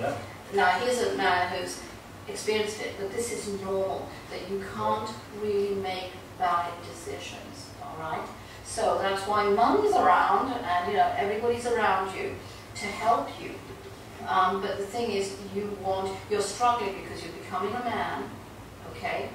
Yeah. Now here's a man who's experienced it, but this is normal, that you can't really make bad decisions, all right? So that's why mum's around, and you know, everybody's around you to help you. But the thing is, you're struggling because you're becoming a man, okay?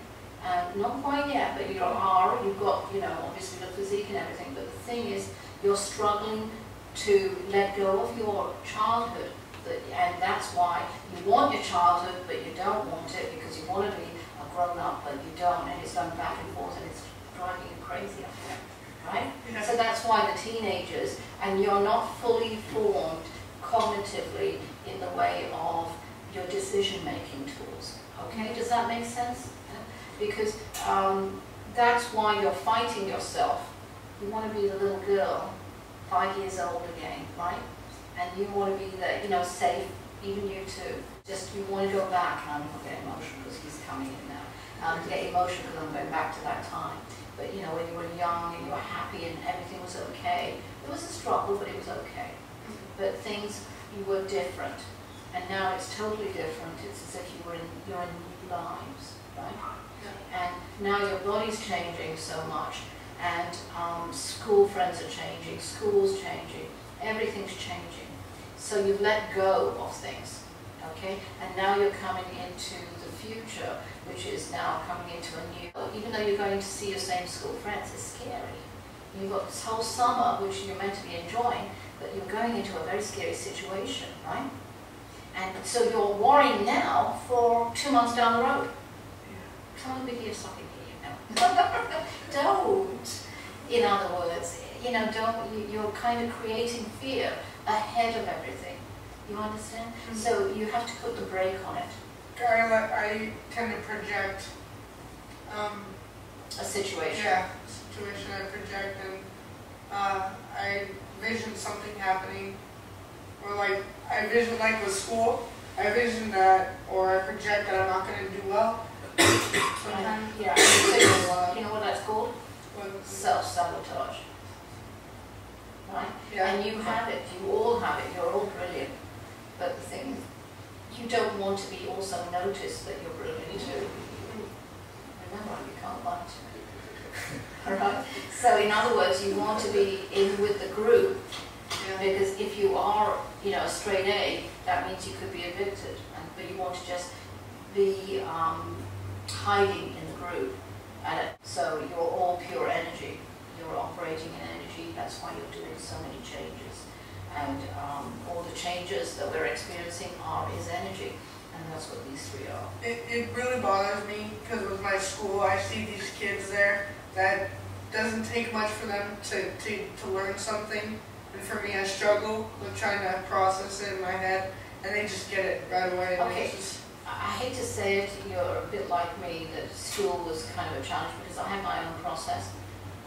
Not quite yet, but you are. You've got, you know, obviously the physique and everything. But the thing is, you're struggling to let go of your childhood, and that's why you want your childhood, but you don't want it because you want to be a grown-up, but you don't, and it's going back and forth, and it's driving you crazy up there, right? Yeah. So that's why the teenagers, and you're not fully formed cognitively in the way of your decision-making tools. Okay, does that make sense? Because that's why you're fighting yourself. You want to be the little girl, 5 years old again, right? And you want to be the, you know, safe, even you too. Just you want to go back, and I'm not getting emotional because he's coming in now. To get emotional because I'm going back to that time. But you know, when you were young and you were happy and everything was okay, it was a struggle, but it was okay. But things, you were different, and now it's totally different. It's as if you're in new lives, right? And now your body's changing so much, and school friends are changing, school's changing, everything's changing. So you've let go of things, okay? And now you're coming into the future, which is now coming into a new, even though you're going to see your same school friends, it's scary. You've got this whole summer, which you're meant to be enjoying, but you're going into a very scary situation, right? And so you're worrying now for 2 months down the road. Try to be here, sucking here, no. Don't. In other words, you know, you're kind of creating fear ahead of everything. You understand? Mm-hmm. So you have to put the brake on it. I tend to project a situation. Yeah, a situation I project, and I vision something happening, or like I vision, like with school, I vision that, or I project that I'm not going to do well. Sometimes. Yeah. So you know what that's called? Self-sabotage. Right? Yeah. And you have it. You all have it. You're all brilliant. But the thing is, you don't want to be also noticed that you're brilliant too. Remember, you can't lie to me. Alright? So in other words, you want to be in with the group, because if you are, you know, a straight A, that means you could be evicted. But you want to just be hiding in the group. So you're all pure energy. You're operating in energy. That's why you're doing so many changes. And all the changes that we're experiencing is energy. And that's what these three are. It really bothers me because with my school, I see these kids there that doesn't take much for them to learn something. And for me, I struggle with trying to process it in my head, and they just get it right away. Okay. I hate to say it, you're a bit like me, that school was kind of a challenge because I have my own process.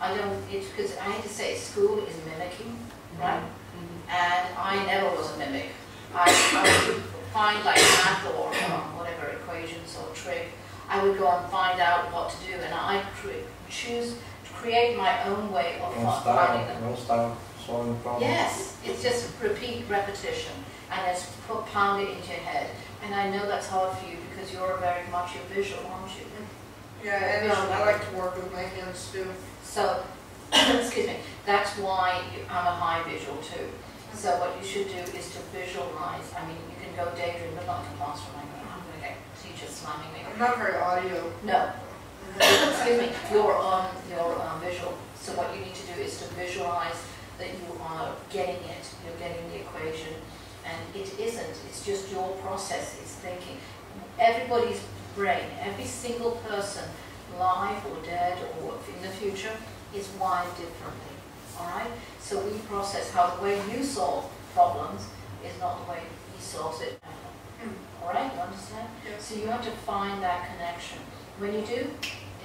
Because I hate to say it, school is mimicking, right? Mm-hmm. And I never was a mimic. I would find like math or whatever equations or trick. I would go and find out what to do, and I choose to create my own way of finding them. No style solving problems. Yes, it's just repeat repetition, and it's pound it into your head. And I know that's hard for you because you're very much a visual, aren't you? Yeah, and I like to work with my hands too. So, excuse me, that's why I'm a high visual too. So what you should do is to visualize. I mean, you can go daydream, but not in the classroom. I'm going to get teachers slamming me. I'm not very audio. No. Excuse me, you're visual. So what you need to do is to visualize that you are getting it. You're getting the equation. And it isn't, it's just your process, it's thinking. Everybody's brain, every single person, live or dead or in the future, is wired differently, alright? So we process how the way you solve problems is not the way he solves it. Alright, you understand? Yeah. So you have to find that connection. When you do,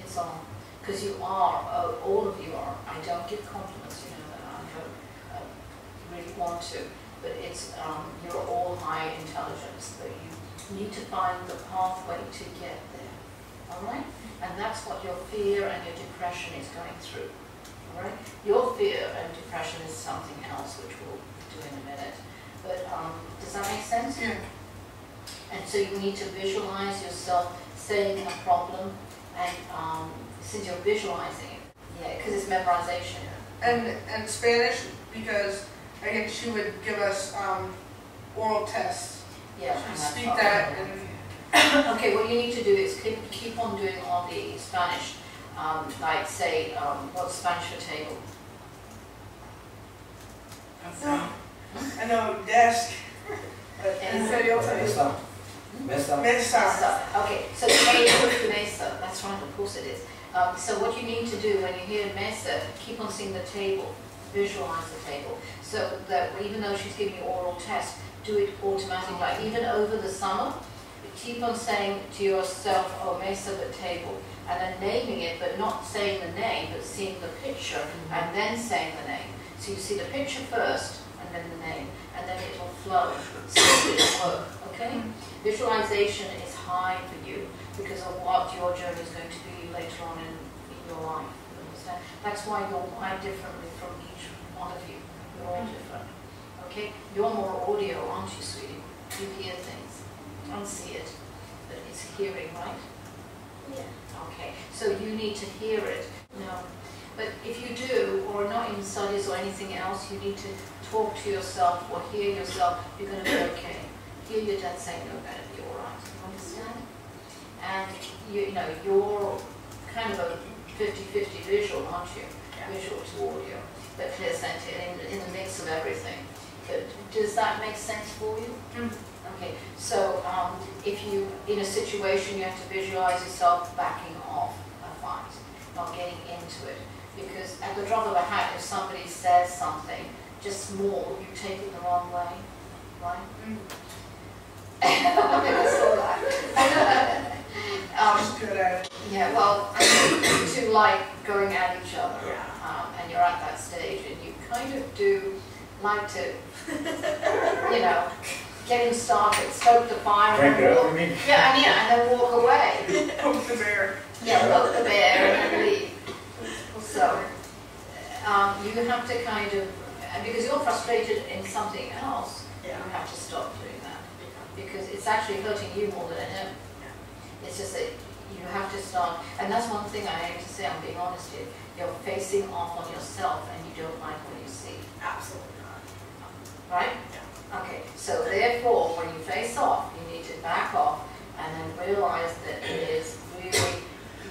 it's on. Because you are, all of you are. I don't give compliments, you know, that I don't really want to. But it's, you're all high intelligence, that you need to find the pathway to get there, all right? And that's what your fear and your depression is going through, all right? Your fear and depression is something else, which we'll do in a minute. But does that make sense? Yeah. And so you need to visualize yourself saying a problem, and since you're visualizing it, yeah, because it's memorization. And Spanish, because I think she would give us oral tests. Yeah, She'd speak that and okay, what you need to do is keep on doing all the Spanish, like say, what's Spanish for table? I know desk. Mesa. Mesa. Okay, so table, mesa, that's right, of course it is. So what you need to do when you hear mesa, keep on seeing the table, visualize the table, so that even though she's giving you oral tests, do it automatically. Like even over the summer, keep on saying to yourself, oh, mesa, the table, and then naming it, but not saying the name, but seeing the picture, and then saying the name. So you see the picture first, and then the name, and then it will flow. So it'll work, okay? Visualization is high for you because of what your journey is going to be later on in your life. You understand? That's why you're wired differently from each one of you. You're all different. Okay? You're more audio, aren't you, sweetie? You hear things. You don't see it, but it's hearing, right? Yeah. Okay. So you need to hear it. No. But if you do, or not in studies or anything else, you need to talk to yourself or hear yourself, you're going to be okay. Hear your dad saying you're going to be all right. You understand? And you know, you're kind of a 50-50 visual, aren't you? Yeah. Visual to audio, but clear sentient in the mix of everything. But does that make sense for you? Okay, so if you, in a situation, you have to visualize yourself backing off a fight, not getting into it. Because at the drop of a hat, if somebody says something, just small, you take it the wrong way, right? I saw that. She's good at it. Yeah, well, to like going at each other, and you're at that stage, and you kind of do like to, you know, get him started, stoke the fire, and walk, and then walk away. Poke the bear. Yeah, poke the bear and then leave. So you have to kind of, because you're frustrated in something else, you have to stop doing that, because it's actually hurting you more than him. It's just that you have to start, and that's one thing I hate to say, I'm being honest here, you're facing off on yourself and you don't like what you see. Absolutely not. Right? Yeah. Okay, so therefore, when you face off, you need to back off and then realize that it is really,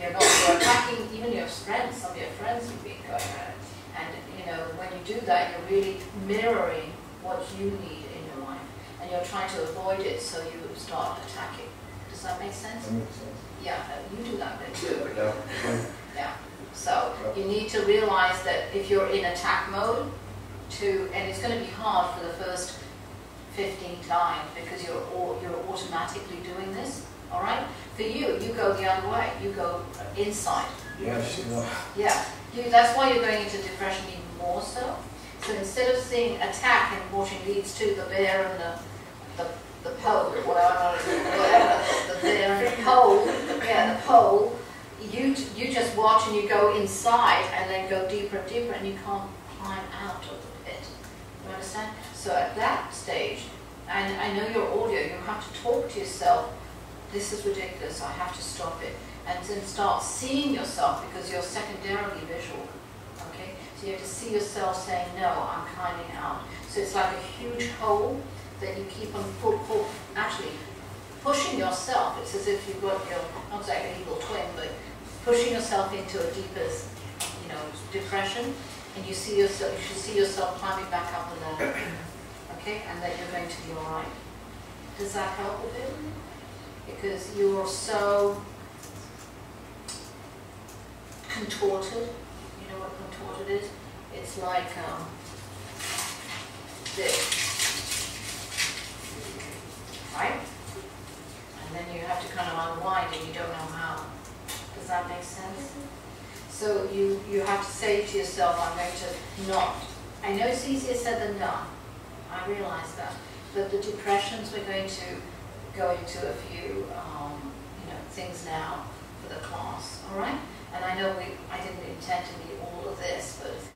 you're attacking even your friends, some of your friends you've been going at it. And you know, when you do that, you're really mirroring what you need in your life. And you're trying to avoid it, so you start attacking. Does that make sense? That makes sense. Yeah, you do that bit too. Yeah. Yeah. So you need to realize that if you're in attack mode, and it's going to be hard for the first 15 times because you're automatically doing this. All right. For you, you go the other way. You go inside. Yes. Yeah. That's why you're going into depression even more so. So instead of seeing attack and watching leads to the bear and the pole, whatever, the bear and the pole, the pole, you just watch and you go inside and then go deeper and deeper and you can't climb out of the pit. You understand? So at that stage, and I know your audio, you have to talk to yourself, this is ridiculous, I have to stop it. And then start seeing yourself, because you're secondarily visual. Okay? So you have to see yourself saying, no, I'm climbing out. So it's like a huge hole that you keep on actually pushing yourself. It's as if you've got your, not exactly an evil twin, but pushing yourself into a deeper, you know, depression, and you see yourself, you should see yourself climbing back up the ladder. Okay? And then you're going to be all right. Does that help a bit? Because you're so contorted. You know what contorted is? It's like this. Right? And then you have to kind of unwind and you don't know how. Does that make sense? So you have to say to yourself, I'm going to not. I know it's easier said than done. I realize that. But the depressions, we're going to go into a few things now for the class. All right? And I know I didn't intend to be all of this, but